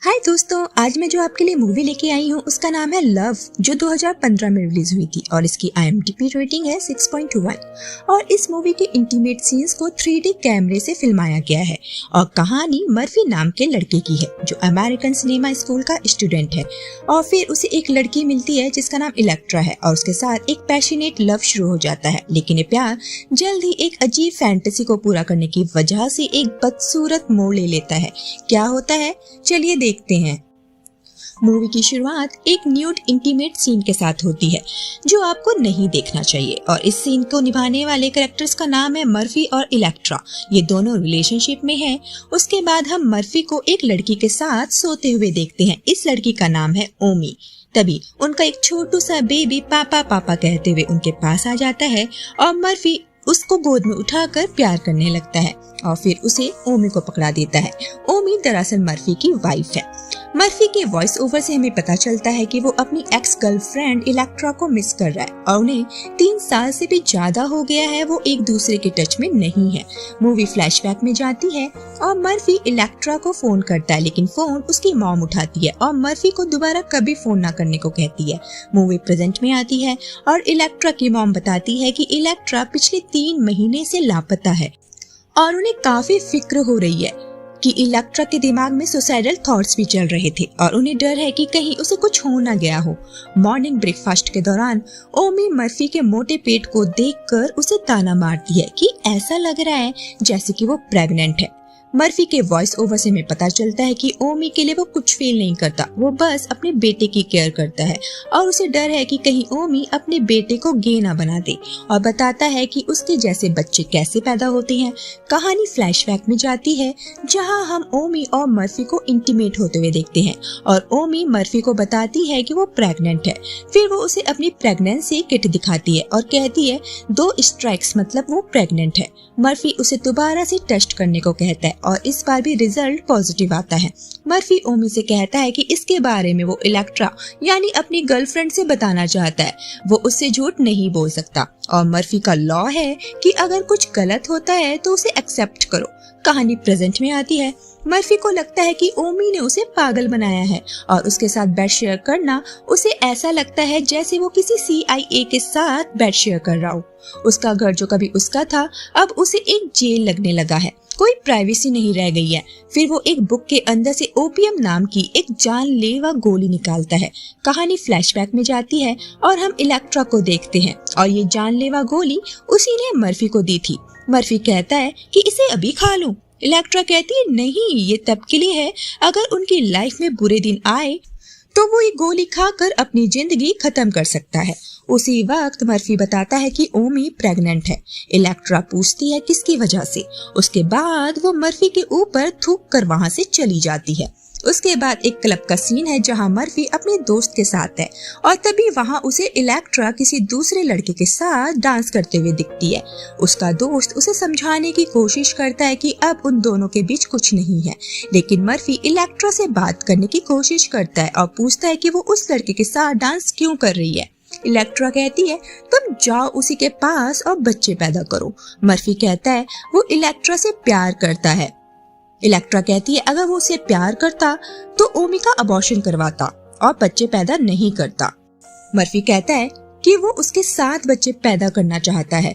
हाय दोस्तों, आज मैं जो आपके लिए मूवी लेके आई हूँ उसका नाम है लव, जो 2015 में रिलीज हुई थी और इसकी IMDb रेटिंग है 6.1। और इस मूवी के इंटीमेट सीन्स को 3D कैमरे से फिल्माया गया है और कहानी मर्फी नाम के लड़के की है जो अमेरिकन सिनेमा स्कूल का स्टूडेंट है। और फिर उसे एक लड़की मिलती है जिसका नाम इलेक्ट्रा है और उसके साथ एक पैशनेट लव शुरू हो जाता है, लेकिन ये प्यार जल्द ही एक अजीब फैंटेसी को पूरा करने की वजह से एक बदसूरत मोड़ ले लेता है। क्या होता है, चलिए देखते हैं। मूवी की शुरुआत एक न्यूड इंटीमेट सीन के साथ होती है जो आपको नहीं देखना चाहिए और इस सीन को निभाने वाले कैरेक्टर्स का नाम है मर्फी और इलेक्ट्रा। ये दोनों रिलेशनशिप में हैं। उसके बाद हम मर्फी को एक लड़की के साथ सोते हुए देखते हैं। इस लड़की का नाम है ओमी। तभी उनका एक छोटू सा बेबी पापा पापा कहते हुए उनके पास आ जाता है और मर्फी उसको गोद में उठाकर प्यार करने लगता है और फिर उसे ओमी को पकड़ा देता है। ओमी दरअसल मर्फी की वाइफ है। मर्फी के वॉइस ओवर से हमें पता चलता है कि वो अपनी एक्स गर्लफ्रेंड इलेक्ट्रा को मिस कर रहा है और उन्हें 3 साल से भी ज्यादा हो गया है वो एक दूसरे के टच में नहीं है। मूवी फ्लैशबैक में जाती है और मर्फी इलेक्ट्रा को फोन करता है, लेकिन फोन उसकी मॉम उठाती है और मर्फी को दोबारा कभी फोन ना करने को कहती है। मूवी प्रेजेंट में आती है और इलेक्ट्रा की मॉम बताती है कि इलेक्ट्रा पिछले 3 महीने से लापता है और उन्हें काफी फिक्र हो रही है कि इलेक्ट्रा के दिमाग में सुसाइडल थॉट्स भी चल रहे थे और उन्हें डर है कि कहीं उसे कुछ हो ना गया हो। मॉर्निंग ब्रेकफास्ट के दौरान ओमी मर्फी के मोटे पेट को देखकर उसे ताना मारती है कि ऐसा लग रहा है जैसे कि वो प्रेग्नेंट है। मर्फी के वॉइस ओवर से हमें पता चलता है कि ओमी के लिए वो कुछ फील नहीं करता, वो बस अपने बेटे की केयर करता है और उसे डर है कि कहीं ओमी अपने बेटे को गे ना बना दे और बताता है कि उसके जैसे बच्चे कैसे पैदा होते हैं। कहानी फ्लैशबैक में जाती है जहां हम ओमी और मर्फी को इंटीमेट होते हुए देखते हैं और ओमी मर्फी को बताती है कि वो प्रेग्नेंट है। फिर वो उसे अपनी प्रेगनेंसी किट दिखाती है और कहती है 2 स्ट्राइक्स मतलब वो प्रेग्नेंट है। मर्फी उसे दोबारा से टेस्ट करने को कहता है और इस बार भी रिजल्ट पॉजिटिव आता है। मर्फी ओमी से कहता है कि इसके बारे में वो इलेक्ट्रा यानी अपनी गर्लफ्रेंड से बताना चाहता है, वो उससे झूठ नहीं बोल सकता और मर्फी का लॉ है कि अगर कुछ गलत होता है तो उसे एक्सेप्ट करो। कहानी प्रेजेंट में आती है। मर्फी को लगता है कि ओमी ने उसे पागल बनाया है और उसके साथ बेड शेयर करना उसे ऐसा लगता है जैसे वो किसी CIA के साथ बेड शेयर कर रहा हो। उसका घर जो कभी उसका था अब उसे एक जेल लगने लगा है, कोई प्राइवेसी नहीं रह गई है। फिर वो एक बुक के अंदर से ओपियम नाम की एक जानलेवा गोली निकालता है। कहानी फ्लैशबैक में जाती है और हम इलेक्ट्रा को देखते हैं और ये जानलेवा गोली उसी ने मर्फी को दी थी। मर्फी कहता है कि इसे अभी खा लूं। इलेक्ट्रा कहती है नहीं, ये तब के लिए है अगर उनकी लाइफ में बुरे दिन आए तो वो ये गोली खाकर अपनी जिंदगी खत्म कर सकता है। उसी वक्त मर्फी बताता है कि ओमी प्रेग्नेंट है। इलेक्ट्रा पूछती है किसकी वजह से। उसके बाद वो मर्फी के ऊपर थूक कर वहां से चली जाती है। उसके बाद एक क्लब का सीन है जहां मर्फी अपने दोस्त के साथ है और तभी वहां उसे इलेक्ट्रा किसी दूसरे लड़के के साथ डांस करते हुए दिखती है। उसका दोस्त उसे समझाने की कोशिश करता है कि अब उन दोनों के बीच कुछ नहीं है, लेकिन मर्फी इलेक्ट्रा से बात करने की कोशिश करता है और पूछता है कि वो उस लड़के के साथ डांस क्यों कर रही है। इलेक्ट्रा कहती है तुम जाओ उसी के पास और बच्चे पैदा करो। मर्फी कहता है वो इलेक्ट्रा से प्यार करता है। इलेक्ट्रा कहती है अगर वो उसे प्यार करता तो ओमी का अबॉर्शन करवाता और बच्चे पैदा नहीं करता। मर्फी कहता है कि वो उसके साथ बच्चे पैदा करना चाहता है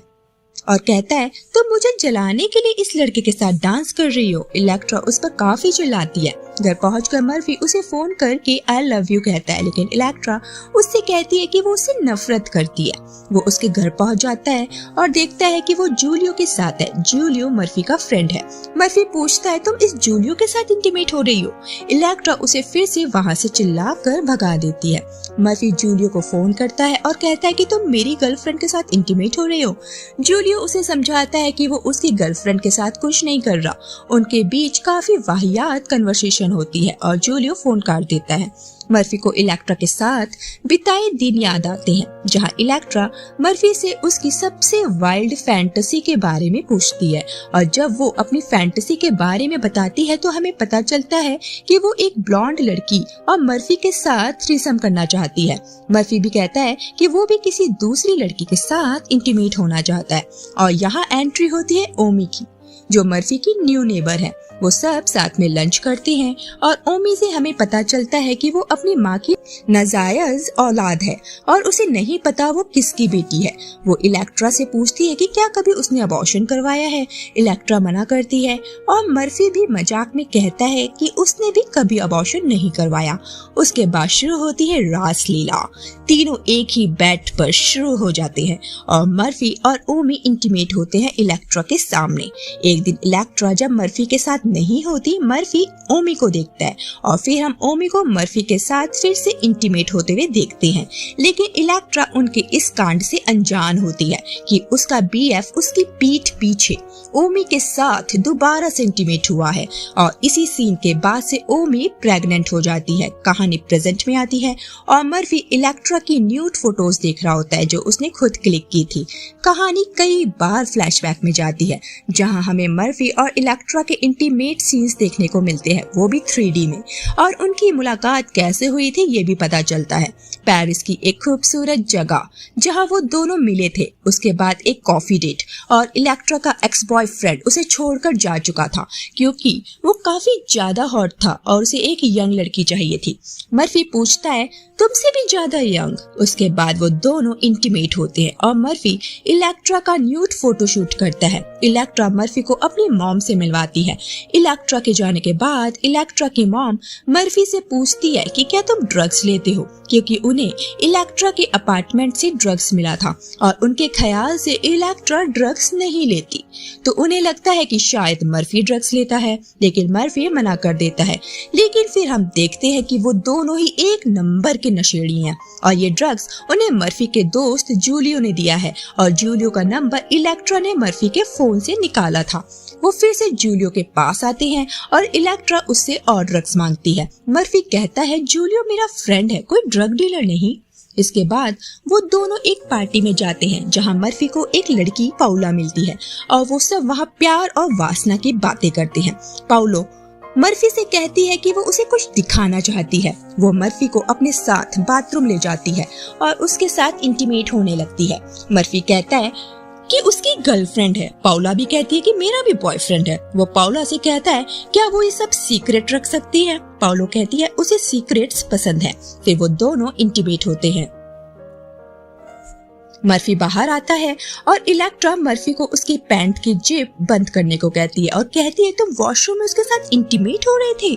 और कहता है तुम मुझे जलाने के लिए इस लड़के के साथ डांस कर रही हो। इलेक्ट्रा उस पर काफी चिल्लाती है। घर पहुंचकर मर्फी उसे फोन करके आई लव यू कहता है, लेकिन इलेक्ट्रा उससे कहती है कि वो उससे नफरत करती है। वो उसके घर पहुंच जाता है और देखता है कि वो जूलियो के साथ है। जूलियो मर्फी का फ्रेंड है। मर्फी पूछता है तुम इस जूलियो के साथ इंटीमेट हो रही हो। इलेक्ट्रा उसे फिर से वहां से चिल्लाकर भगा देती है। मर्फी जूलियो को फोन करता है और कहता है कि तुम मेरी गर्लफ्रेंड के साथ इंटीमेट हो रहे हो। जूलियो उसे समझाता है कि वो उसकी गर्लफ्रेंड के साथ कुछ नहीं कर रहा। उनके बीच काफी वाहियात कन्वर्सेशन होती है और जूलियो फोन काट देता है। मर्फी को इलेक्ट्रा के साथ बिताए दिन याद आते हैं जहां इलेक्ट्रा मर्फी से उसकी सबसे वाइल्ड फैंटेसी के बारे में पूछती है और जब वो अपनी फैंटेसी के बारे में बताती है तो हमें पता चलता है कि वो एक ब्लॉन्ड लड़की और मर्फी के साथ थ्रीसम करना चाहती है। मर्फी भी कहता है कि वो भी किसी दूसरी लड़की के साथ इंटीमेट होना चाहता है और यहाँ एंट्री होती है ओमी की जो मर्फी की न्यू नेबर है। वो सब साथ में लंच करते हैं और ओमी से हमें पता चलता है कि वो अपनी माँ की नाजायज औलाद है और उसे नहीं पता वो किसकी बेटी है। वो इलेक्ट्रा से पूछती है कि क्या कभी उसने अबॉर्शन करवाया है। इलेक्ट्रा मना करती है और मर्फी भी मजाक में कहता है कि उसने भी कभी अबॉर्शन नहीं करवाया। उसके बाद शुरू होती है रासलीला। तीनों एक ही बेड पर शुरू हो जाते हैं और मर्फी और ओमी इंटीमेट होते हैं इलेक्ट्रा के सामने। एक दिन इलेक्ट्रा जब मर्फी के साथ नहीं होती, मर्फी ओमी को देखता है और फिर हम ओमी को मर्फी के साथ फिर से इंटीमेट होते हुए देखते हैं। लेकिन इलेक्ट्रा उनके इस कांड से अनजान होती है कि उसका बीएफ उसकी पीठ पीछे ओमी के साथ दोबारा से इंटीमेट हुआ है और इसी सीन के बाद से ओमी प्रेग्नेंट हो जाती है। कहानी प्रेजेंट में आती है और मर्फी इलेक्ट्रा की न्यूड फोटोज देख रहा होता है जो उसने खुद क्लिक की थी। कहानी कई बार फ्लैशबैक में जाती है जहां हमें मर्फी और इलेक्ट्रा के इंटीमेट सीन्स देखने को मिलते हैं, वो भी 3D में, और उनकी मुलाकात कैसे हुई थी ये भी पता चलता है। पेरिस की एक खूबसूरत जगह जहां वो दोनों मिले थे, उसके बाद एक कॉफी डेट और इलेक्ट्रा का एक्स बॉयफ्रेंड उसे छोड़कर जा चुका था क्योंकि वो काफी ज्यादा हॉट था और उसे एक यंग लड़की चाहिए थी। मर्फी पूछता है तुमसे भी ज्यादा यंग। उसके बाद वो दोनों इंटीमेट होते हैं और मर्फी इलेक्ट्रा का न्यूड फोटोशूट करता है। इलेक्ट्रा मर्फी को अपनी मॉम से मिलवाती है। इलेक्ट्रा के जाने के बाद इलेक्ट्रा की मॉम मर्फी से पूछती है कि क्या तुम ड्रग्स लेते हो, क्योंकि उन्हें इलेक्ट्रा के अपार्टमेंट से ड्रग्स मिला था और उनके ख्याल से इलेक्ट्रा ड्रग्स नहीं लेती। तो उन्हें लगता है कि शायद मर्फी ड्रग्स लेता है, लेकिन मर्फी मना कर देता है। लेकिन फिर हम देखते हैं कि वो दोनों ही एक नंबर के नशेड़ी हैं और ये ड्रग्स उन्हें मर्फी के दोस्त जूलियो ने दिया है और जूलियो का नंबर इलेक्ट्रा ने मर्फी के फोन से निकाला था। वो फिर से जूलियो के पास आते हैं और इलेक्ट्रा उससे और ड्रग्स मांगती है। मर्फी कहता है जूलियो मेरा फ्रेंड है, कोई ड्रग डीलर नहीं। इसके बाद वो दोनों एक पार्टी में जाते हैं जहां मर्फी को एक लड़की पाउला मिलती है और वो सब वहां प्यार और वासना की बातें करते हैं। पाउलो मर्फी से कहती है कि वो उसे कुछ दिखाना चाहती है। वो मर्फी को अपने साथ बाथरूम ले जाती है और उसके साथ इंटीमेट होने लगती है। मर्फी कहता है कि उसकी गर्लफ्रेंड है। पाउला भी कहती है कि मेरा भी बॉयफ्रेंड है। वो पाउला से कहता है क्या वो ये सब सीक्रेट रख सकती है। पाउलो कहती है उसे सीक्रेट्स पसंद है। फिर वो दोनों इंटीमेट होते हैं। मर्फी बाहर आता है और इलेक्ट्रा मर्फी को उसकी पैंट की जेब बंद करने को कहती है और कहती है तुम वॉशरूम में उसके साथ इंटीमेट हो रहे थे,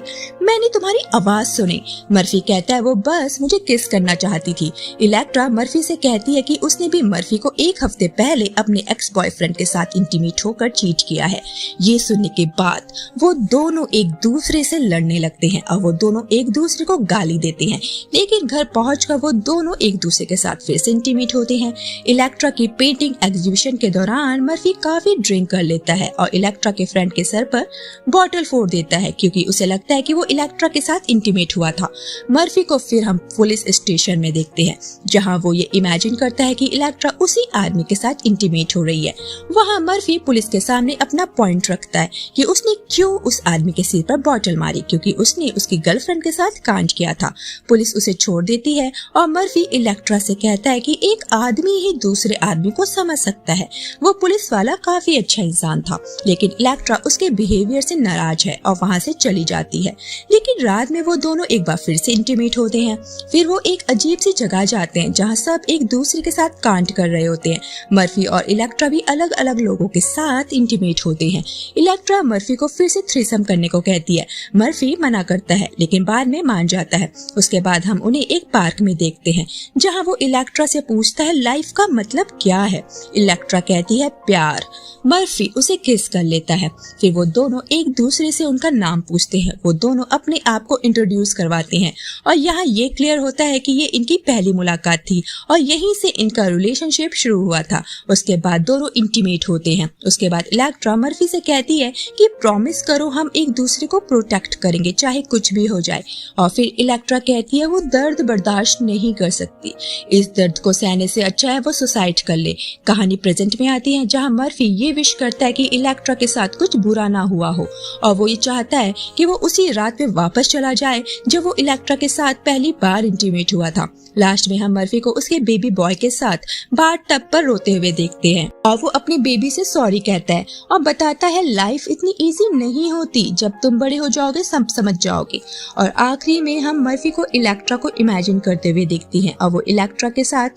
मैंने तुम्हारी आवाज सुनी। मर्फी कहता है वो बस मुझे किस करना चाहती थी। इलेक्ट्रा मर्फी से कहती है कि उसने भी मर्फी को एक हफ्ते पहले अपने एक्स बॉयफ्रेंड के साथ इंटीमेट होकर चीट किया है। ये सुनने के बाद वो दोनों एक दूसरे से लड़ने लगते हैं और वो दोनों एक दूसरे को गाली देते हैं। लेकिन घर पहुंचकर वो दोनों एक दूसरे के साथ फिर से इंटीमेट होते हैं। इलेक्ट्रा की पेंटिंग एग्जीबिशन के दौरान मर्फी काफी ड्रिंक कर लेता है और इलेक्ट्रा के फ्रेंड के सर पर बॉटल फोड़ देता है क्योंकि उसे लगता है कि वो इलेक्ट्रा के साथ इंटीमेट हुआ था। मर्फी को फिर हम पुलिस स्टेशन में देखते हैं जहां वो ये इमेजिन करता है कि इलेक्ट्रा उसी आदमी के साथ इंटीमेट हो रही है। वहां मर्फी पुलिस के सामने अपना पॉइंट रखता है कि उसने क्यों उस आदमी के सिर पर बॉटल मारी, क्योंकि उसने उसकी गर्लफ्रेंड के साथ कांड किया था। पुलिस उसे छोड़ देती है और मर्फी इलेक्ट्रा से कहता है कि एक आदमी ही दूसरे आदमी को समझ सकता है। वो पुलिस वाला काफी अच्छा इंसान था, लेकिन इलेक्ट्रा उसके बिहेवियर से नाराज है और वहां से चली जाती है। लेकिन रात में वो दोनों एक बार फिर से इंटीमेट होते हैं। फिर वो एक अजीब सी जगह जाते हैं जहां सब एक दूसरे के साथ कांड कर रहे होते हैं। मर्फी और इलेक्ट्रा भी अलग अलग लोगों के साथ इंटीमेट होते हैं। इलेक्ट्रा मर्फी को फिर से थ्रीसम करने को कहती है। मर्फी मना करता है लेकिन बाद में मान जाता है। उसके बाद हम उन्हें एक पार्क में देखते हैं जहां वो इलेक्ट्रा से पूछता है लाइफ का मतलब क्या है। इलेक्ट्रा कहती है प्यार। मर्फी उसे किस कर लेता है। फिर वो दोनों एक दूसरे से उनका नाम पूछते हैं। वो दोनों अपने आप को इंट्रोड्यूस करवाते हैं और यहाँ ये क्लियर होता है कि ये इनकी पहली मुलाकात थी और यहीं से इनका रिलेशनशिप शुरू हुआ था। उसके बाद दोनों इंटीमेट होते हैं। उसके बाद इलेक्ट्रा मर्फी से कहती है कि प्रॉमिस करो हम एक दूसरे को प्रोटेक्ट करेंगे चाहे कुछ भी हो जाए। और फिर इलेक्ट्रा कहती है वो दर्द बर्दाश्त नहीं कर सकती। इस दर्द को सहने से अच्छा है वो सुसाइड कर ले। कहानी प्रेजेंट में आती है जहाँ मर्फी ये विश करता है कि इलेक्ट्रा के साथ कुछ बुरा ना हुआ हो और वो ये चाहता है कि वो उसी रात में वापस चला जाए जब वो इलेक्ट्रा के साथ पहली बार इंटीमेट हुआ था। लास्ट में हम मर्फी को उसके बेबी बॉय के साथ बाथ टब पर रोते हुए देखते हैं और वो अपनी बेबी से सॉरी कहता है और बताता है लाइफ इतनी इजी नहीं होती, जब तुम बड़े हो जाओगे सब समझ जाओगे। और आखिरी में हम मर्फी को इलेक्ट्रा को इमेजिन करते हुए देखती हैं और वो इलेक्ट्रा के साथ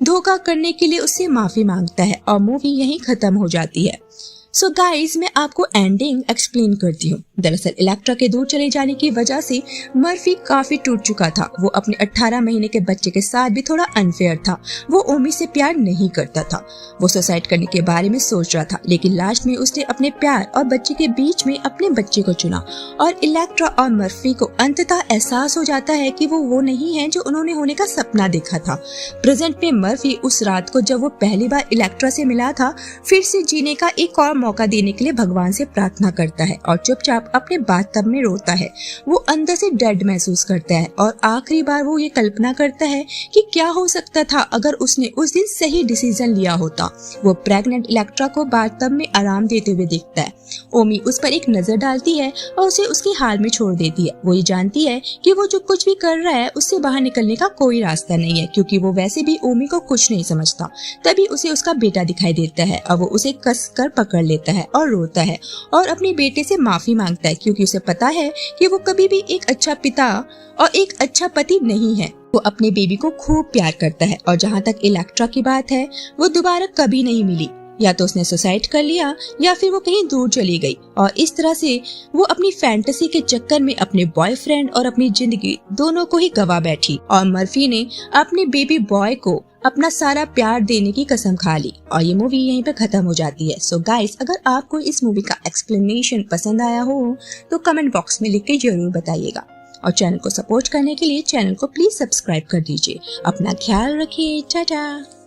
धोखा करने के लिए उससे माफी मांगता है और मूवी यहीं खत्म हो जाती है। सो गाइज मैं आपको एंडिंग एक्सप्लेन करती हूँ। दरअसल इलेक्ट्रा के दूर चले जाने की वजह से मर्फी काफी टूट चुका था। वो अपने 18 महीने के बच्चे के साथ भी थोड़ा अनफेयर था। वो ओमी से प्यार नहीं करता था। वो सुसाइड करने के बारे में सोच रहा था, लेकिन लास्ट में उसने अपने प्यार और बच्चे के बीच में अपने बच्चे को चुना और इलेक्ट्रा और मर्फी को अंततः एहसास हो जाता है कि वो नहीं है जो उन्होंने होने का सपना देखा था। प्रेजेंट में मर्फी उस रात को जब वो पहली बार इलेक्ट्रा से मिला था फिर से जीने का एक और मौका देने के लिए भगवान से प्रार्थना करता है और चुपचाप अपने बाथटब में रोता है। वो अंदर से डेड महसूस करता है और आखिरी बार वो ये कल्पना करता है कि क्या हो सकता था अगर उसने उस दिन सही डिसीजन लिया होता। वो प्रेग्नेंट इलेक्ट्रा को बाथटब में आराम देते हुए देखता है। ओमी उस पर एक नजर डालती है और उसे उसके हाल में छोड़ देती है। वो ये जानती है कि वो जो कुछ भी कर रहा है उससे बाहर निकलने का कोई रास्ता नहीं है, क्योंकि वो वैसे भी ओमी को कुछ नहीं समझता। तभी उसे उसका बेटा दिखाई देता है और वो उसे कस कर पकड़ लेता है और रोता है और अपने बेटे से माफी मांगता है, क्योंकि उसे पता है कि वो कभी भी एक अच्छा पिता और एक अच्छा पति नहीं है। वो अपने बेबी को खूब प्यार करता है और जहाँ तक इलेक्ट्रा की बात है वो दोबारा कभी नहीं मिली। या तो उसने सुसाइड कर लिया या फिर वो कहीं दूर चली गई और इस तरह से वो अपनी फैंटेसी के चक्कर में अपने बॉयफ्रेंड और अपनी जिंदगी दोनों को ही गवा बैठी और मर्फी ने अपने बेबी बॉय को अपना सारा प्यार देने की कसम खा ली और ये मूवी यहीं पे खत्म हो जाती है। सो गाइस, अगर आपको इस मूवी का एक्सप्लेनेशन पसंद आया हो तो कमेंट बॉक्स में लिख के जरूर बताइएगा और चैनल को सपोर्ट करने के लिए चैनल को प्लीज सब्सक्राइब कर दीजिए। अपना ख्याल रखिए। टाटा।